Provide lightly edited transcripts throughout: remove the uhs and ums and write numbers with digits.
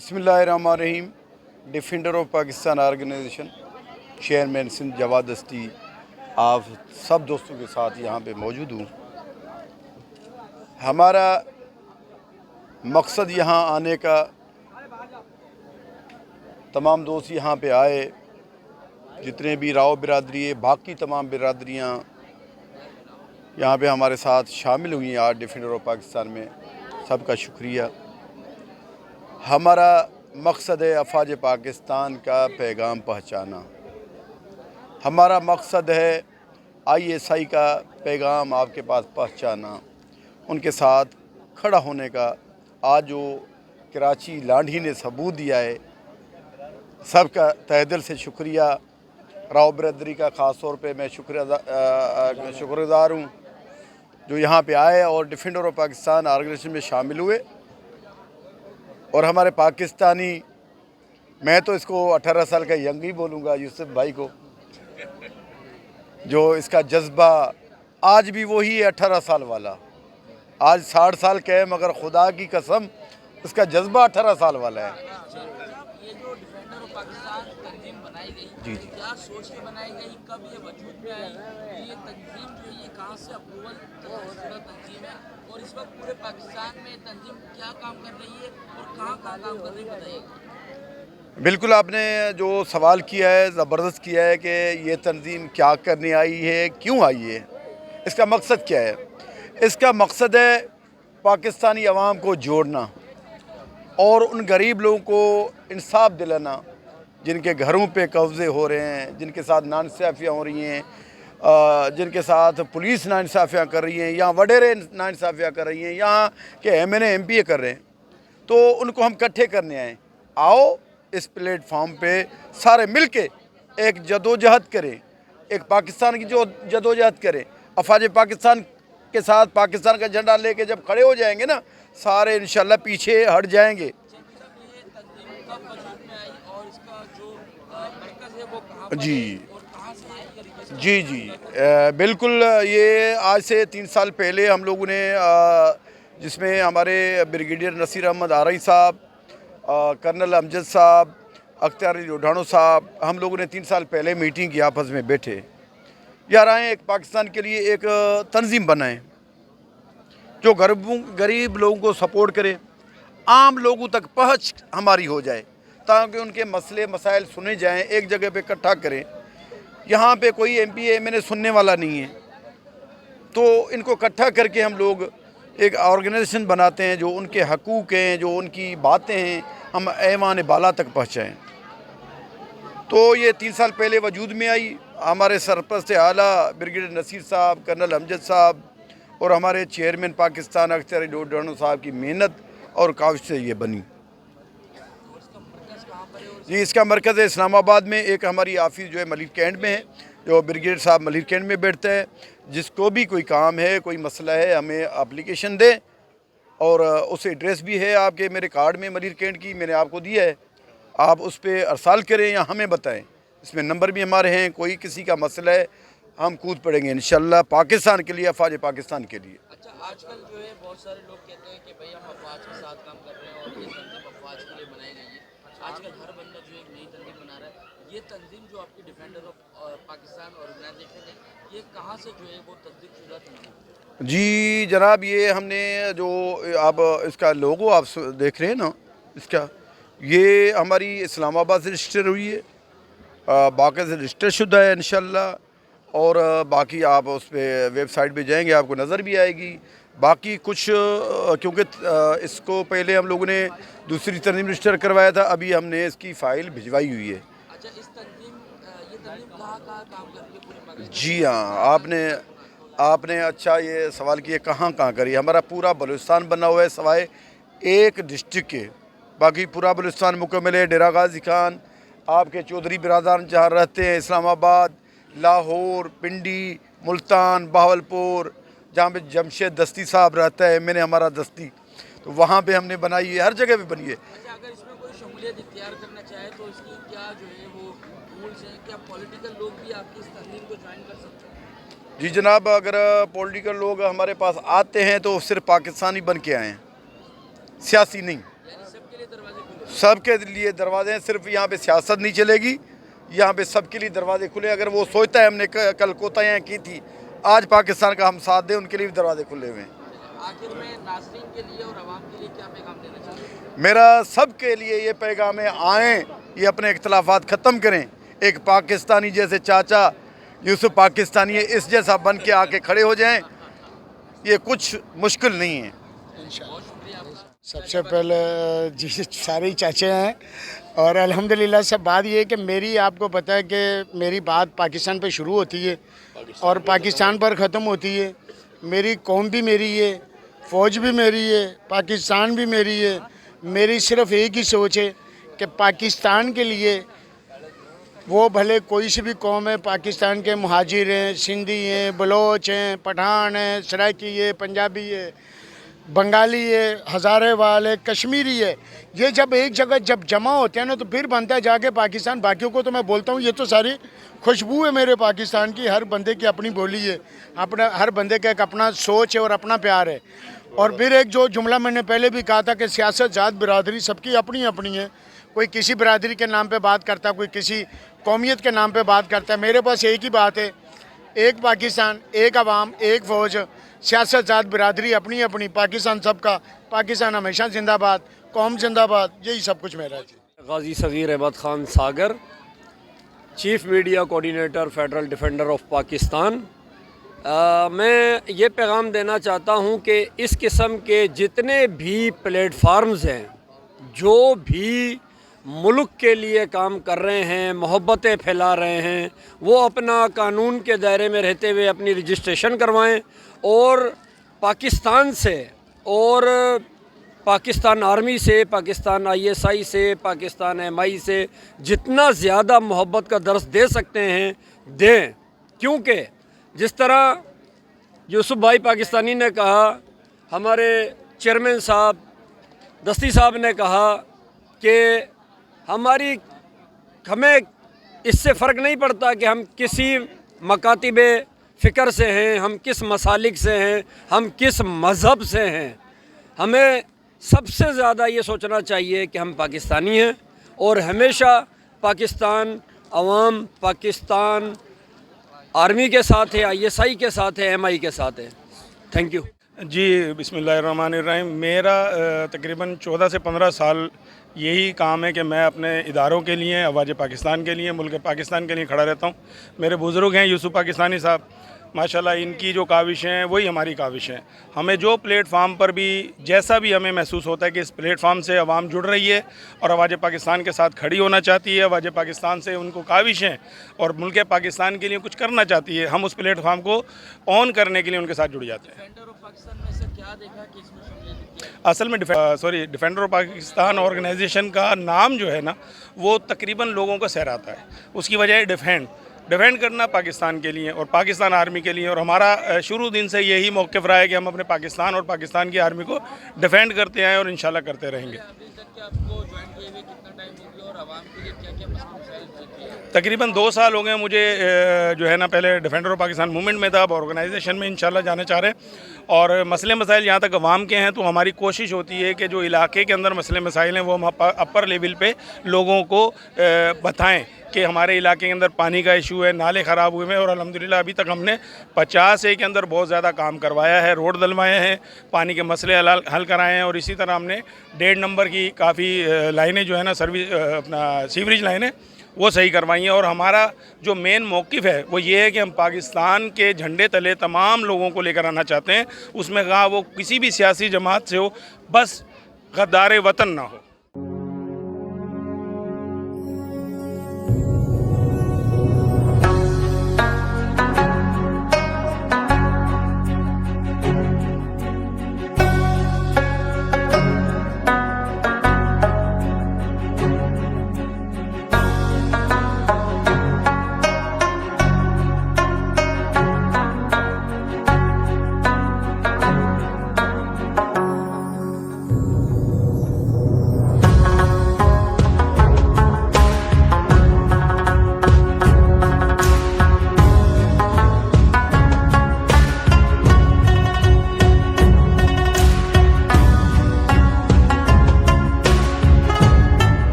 बिस्मिल्लाहिर्रहमानिर्रहीम। Defender of Pakistan organisation chairman Sindh Jawad Dasti आप सब दोस्तों के साथ यहाँ पे मौजूद हूँ। हमारा मकसद यहाँ आने का, तमाम दोस्त यहाँ पे आए, जितने भी राव बिरादरी है, बाकी तमाम बिरादरियाँ यहाँ पे हमारे साथ शामिल हुई हैं आज डिफेंडर ऑफ पाकिस्तान में। सबका शुक्रिया। हमारा मकसद है अफवाज पाकिस्तान का पैगाम पहुँचाना। हमारा मकसद है ISI का पैगाम आपके पास पहुँचाना, उनके साथ खड़ा होने का। आज जो कराची लांढी ने सबूत दिया है, सबका तहे दिल से शुक्रिया। राव बिरादरी का ख़ास तौर पे मैं शुक्रगुज़ार हूँ जो यहाँ पे आए और डिफेंडर ऑफ पाकिस्तान ऑर्गेनाइजेशन में शामिल हुए। और हमारे पाकिस्तानी, मैं तो इसको 18 साल का यंग ही बोलूँगा, यूसुफ भाई को, जो इसका जज्बा आज भी वही है 18 साल वाला। आज 60 साल का है मगर खुदा की कसम इसका जज्बा 18 साल वाला है। ये जो डिफेंडर ऑफ पाकिस्तान तंजीम बनाई गई, जी। क्या सोच के बनाई गई, कब ये वजूद में आई, ये तंजीम जो ये कहाँ से अप्रूवल शुदा तंजीम है और इस वक्त पूरे पाकिस्तान में तंजीम क्या काम कर रही है और कहाँ काम कर रही है, बताइएगा। बिल्कुल, आपने जो सवाल किया है ज़बरदस्त किया है कि ये तंजीम क्या करने आई है, क्यों आई है, इसका मकसद क्या है। इसका मकसद है पाकिस्तानी अवाम को जोड़ना और उन गरीब लोगों को इंसाफ दिलाना जिनके घरों पे कब्ज़े हो रहे हैं, जिनके साथ नाइंसाफ़ियाँ हो रही हैं, जिनके साथ पुलिस नाइंसाफ़ियाँ कर रही हैं, यहाँ वडेरे नाइंसाफ़ियाँ कर रही हैं, यहाँ के MNA MPA कर रहे हैं। तो उनको हम इकट्ठे करने आए। आओ इस प्लेटफॉर्म पे सारे मिल के एक जदोजहद करें, एक पाकिस्तान की जो जदोजहद करें। अफवाज पाकिस्तान के साथ पाकिस्तान का झंडा लेके जब खड़े हो जाएंगे ना, सारे इंशाल्लाह पीछे हट जाएंगे। ये तंजीम कब वजूद में आई और इसका जो मरकज़ है वो कहाँ पर जी है और कहाँ से आई तरीके से? जी, बिल्कुल। ये आज से 3 साल पहले हम लोगों ने जिसमें हमारे ब्रिगेडियर नसीर अहमद आरई साहब, कर्नल अमजद साहब, अख्तियार अली लोढानो साहब, हम लोगों ने 3 साल पहले मीटिंग की, आपस में बैठे यार आए एक पाकिस्तान के लिए एक तंजीम बनाएं जो गरीब लोगों को सपोर्ट करे, आम लोगों तक पहुंच हमारी हो जाए ताकि उनके मसले मसाइल सुने जाएं, एक जगह पे इकट्ठा करें। यहाँ पे कोई MPA MNA सुनने वाला नहीं है, तो इनको इकट्ठा करके हम लोग एक ऑर्गेनाइजेशन बनाते हैं जो उनके हकूक़ हैं, जो उनकी बातें हैं, हम ऐवान बाला तक पहुँचाएँ। तो ये 3 साल पहले वजूद में आई। हमारे सरपरस्त आला ब्रिगेडियर नसीर साहब, कर्नल अमजद साहब और हमारे चेयरमैन पाकिस्तान अख्तियार अली लोढानो साहब की मेहनत और काविश से ये बनी। जी, इसका मरकज़ है इस्लामाबाद में। एक हमारी ऑफिस जो है मलिक कैंट में है, जो ब्रिगेडियर साहब मलिक कैंट में बैठते हैं। जिसको भी कोई काम है, कोई मसला है, हमें एप्लीकेशन दें और उस एड्रेस भी है आपके मेरे कार्ड में मलिक कैंट की, मैंने आपको दिया है, आप उस पर अरसाल करें या हमें बताएं। इसमें नंबर भी हमारे हैं। कोई किसी का मसला है, हम कूद पड़ेंगे इंशाल्लाह पाकिस्तान के लिए, अफवाज पाकिस्तान के लिए। अच्छा, आजकल जो है बहुत सारे लोग कहते हैं कि भाई हम अफवाज के साथ काम कर रहे हैं और ये तंजीम अफवाज के लिए बनाई गई है। आजकल हर बंदा जो एक नई तंजीम बना रहा है। ये तंजीम जो आपकी डिफेंडर ऑफ पाकिस्तान ऑर्गेनाइजेशन है, ये कहाँ से जो है वो तस्दीक शुदा तंजीम? जी जनाब, ये हमने जो आप इसका लोगो आप देख रहे हैं ना, इसका ये हमारी इस्लामाबाद से रजिस्टर हुई है, बाकी से रजिस्टर शुदा है इंशाल्लाह। और बाकी आप उस पर वेबसाइट पे जाएंगे आपको नज़र भी आएगी। बाकी कुछ क्योंकि इसको पहले हम लोगों ने दूसरी तंजीम रजिस्टर करवाया था, अभी हमने इसकी फ़ाइल भिजवाई हुई है। अच्छा, ये तंजीम कहाँ कहाँ काम कर रही है पूरे पाकिस्तान? जी हाँ, आपने अच्छा ये सवाल किया कहाँ कहाँ करी। हमारा पूरा बलूचिस्तान बना हुआ है सवाए एक डिस्ट्रिक्ट के, बाकी पूरा बलूचिस्तान मुकम्मल है। डेरा गाजी खान, आपके चौधरी बिरादरान जहाँ रहते हैं, इस्लामाबाद, लाहौर, पिंडी, मुल्तान, बहावलपुर, जहाँ पे जमशेद दस्ती साहब रहता है, मैंने हमारा दस्ती, तो वहाँ पे हमने बनाई है, हर जगह पे बनी है। अच्छा, अगर इसमें कोई शमूलियत इख्तियार करना चाहे तो इसकी क्या जो है वो रूल्स हैं? क्या पॉलिटिकल लोग भी आपकी इस तंजीम को ज्वाइन कर सकते हैं? जी जनाब, अगर पॉलिटिकल लोग हमारे पास आते हैं तो सिर्फ पाकिस्तानी बन के आए हैं, सियासी नहीं। यानी सबके लिए दरवाजे खुले? सबके लिए दरवाजे हैं, सिर्फ यहाँ पे सियासत नहीं चलेगी, यहाँ पे सबके लिए दरवाजे खुले। अगर वो सोचता है हमने कल कोताहियाँ की थी, आज पाकिस्तान का हम साथ दें, उनके लिए भी दरवाजे खुले हुए हैं। आखिर में नाज़रीन के लिए और आवाम के लिए क्या पैगाम देना चाहिए? मेरा सबके लिए ये पैगाम है, आएँ, ये अपने इख्तलाफात ख़त्म करें। एक पाकिस्तानी जैसे चाचा यूसुफ पाकिस्तानी है, इस जैसा बन के आके खड़े हो जाएं, ये कुछ मुश्किल नहीं है। सबसे पहले जी सारे ही चाचे हैं और अल्हम्दुलिल्लाह सब बात ये है कि मेरी, आपको पता है कि मेरी बात पाकिस्तान पे शुरू होती है और पाकिस्तान पर ख़त्म होती है। मेरी कौम भी मेरी है, फ़ौज भी मेरी है, पाकिस्तान भी मेरी है। मेरी सिर्फ़ एक ही सोच है कि पाकिस्तान के लिए, वो भले कोई सी भी कौम है, पाकिस्तान के मुहाजिर हैं, सिंधी हैं, बलोच हैं, पठान हैं, सराइकी है, पंजाबी है, बंगाली है, हज़ारे वाले, कश्मीरी है, ये जब एक जगह जब जमा होते हैं ना तो फिर बनता है जाके पाकिस्तान। बाकियों को तो मैं बोलता हूँ ये तो सारी खुशबू है मेरे पाकिस्तान की। हर बंदे की अपनी बोली है, अपना हर बंदे का एक अपना सोच है और अपना प्यार है। और फिर एक जो जुमला मैंने पहले भी कहा था कि सियासत, जात, बिरादरी सबकी अपनी अपनी है। कोई किसी बिरादरी के नाम पे बात करता, कोई किसी कौमियत के नाम पे बात करता है। मेरे पास एक ही बात है, एक पाकिस्तान, एक अवाम, एक फ़ौज, सियासत, जात, बिरादरी अपनी अपनी, पाकिस्तान सबका, पाकिस्तान हमेशा जिंदाबाद, कौम जिंदाबाद, यही सब कुछ मेरा है। Ghazi Sagir Ahmed Khan Sagar, chief media coordinator federal defender of Pakistan. मैं ये पैगाम देना चाहता हूँ कि इस किस्म के जितने भी प्लेटफार्म्स हैं, जो भी मुल्क के लिए काम कर रहे हैं, मोहब्बतें फैला रहे हैं, वो अपना कानून के दायरे में रहते हुए अपनी रजिस्ट्रेशन करवाएं और पाकिस्तान से और पाकिस्तान आर्मी से, पाकिस्तान ISI से, पाकिस्तान MI से जितना ज़्यादा मोहब्बत का दर्स दे सकते हैं दें। क्योंकि जिस तरह यूसुफ भाई पाकिस्तानी ने कहा, हमारे चेयरमैन साहब दस्ती साहब ने कहा कि हमें इससे फ़र्क नहीं पड़ता कि हम किसी मकातिब फ़िक्र से हैं, हम किस मसालिक से हैं, हम किस मज़हब से हैं। हमें सबसे ज़्यादा ये सोचना चाहिए कि हम पाकिस्तानी हैं और हमेशा पाकिस्तान अवाम, पाकिस्तान आर्मी के साथ है, ISI के साथ है, MI के साथ है। थैंक यू जी। बिस्मिल्लाहिर्रहमानिर्रहीम। मेरा तकरीबन 14 से 15 साल यही काम है कि मैं अपने इदारों के लिए, आवाज़ पाकिस्तान के लिए, मुल्क पाकिस्तान के लिए खड़ा रहता हूँ। मेरे बुज़ुर्ग हैं यूसुफ पाकिस्तानी साहब, माशाल्लाह इनकी जो काविशें हैं वही हमारी काविशें हैं। हमें जो प्लेटफार्म पर भी जैसा भी हमें महसूस होता है कि इस प्लेटफार्म से आवाम जुड़ रही है और आवाज़ पाकिस्तान के साथ खड़ी होना चाहती है, आवाज़ पाकिस्तान से उनको काविशें और मुल्क पाकिस्तान के लिए कुछ करना चाहती है, हम उस प्लेटफार्म को ऑन करने के लिए उनके साथ जुड़ जाते हैं। असल में डिफेंडर ऑफ पाकिस्तान ऑर्गेनाइजेशन का नाम जो है ना, वो तकरीबन लोगों को सहराता है। उसकी वजह है डिफेंड करना पाकिस्तान के लिए और पाकिस्तान आर्मी के लिए। और हमारा शुरू दिन से यही मौक़िफ़ रहा है कि हम अपने पाकिस्तान और पाकिस्तान की आर्मी को डिफेंड करते आए और इंशाल्लाह करते रहेंगे। तकरीबन 2 साल हो गए मुझे, जो है ना, पहले डिफेंडर ऑफ पाकिस्तान मूवमेंट में था, अब ऑर्गेनाइजेशन में इंशाल्लाह जाना चाह रहे हैं। और मसले मसाइल जहाँ तक अवाम के हैं तो हमारी कोशिश होती है कि जो इलाके के अंदर मसले मसाइल हैं वो हम अपर लेवल पे लोगों को बताएं कि हमारे इलाके के अंदर पानी का इशू है, नाले ख़राब हुए हैं। और अल्हम्दुलिल्लाह अभी तक हमने 50 के अंदर बहुत ज़्यादा काम करवाया है, रोड डलवाए हैं, पानी के मसले हल कराए हैं। और इसी तरह हमने 1.5 नंबर की काफ़ी लाइनें जो है ना, सर्विस अपना सीवरेज लाइनें, वो सही करवाई हैं। और हमारा जो मेन मौक़िफ़ है वो ये है कि हम पाकिस्तान के झंडे तले तमाम लोगों को लेकर आना चाहते हैं। उसमें कहा वो किसी भी सियासी जमात से हो, बस गद्दार वतन ना हो।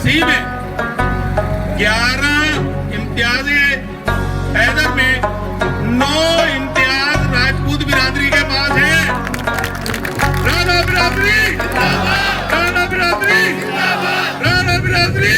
1989 में 11 इम्तियाज हैदर में 9 इम्तियाज राजपूत बिरादरी के पास है। राणा बिरादरी, राणा बिरादरी, राणा बिरादरी।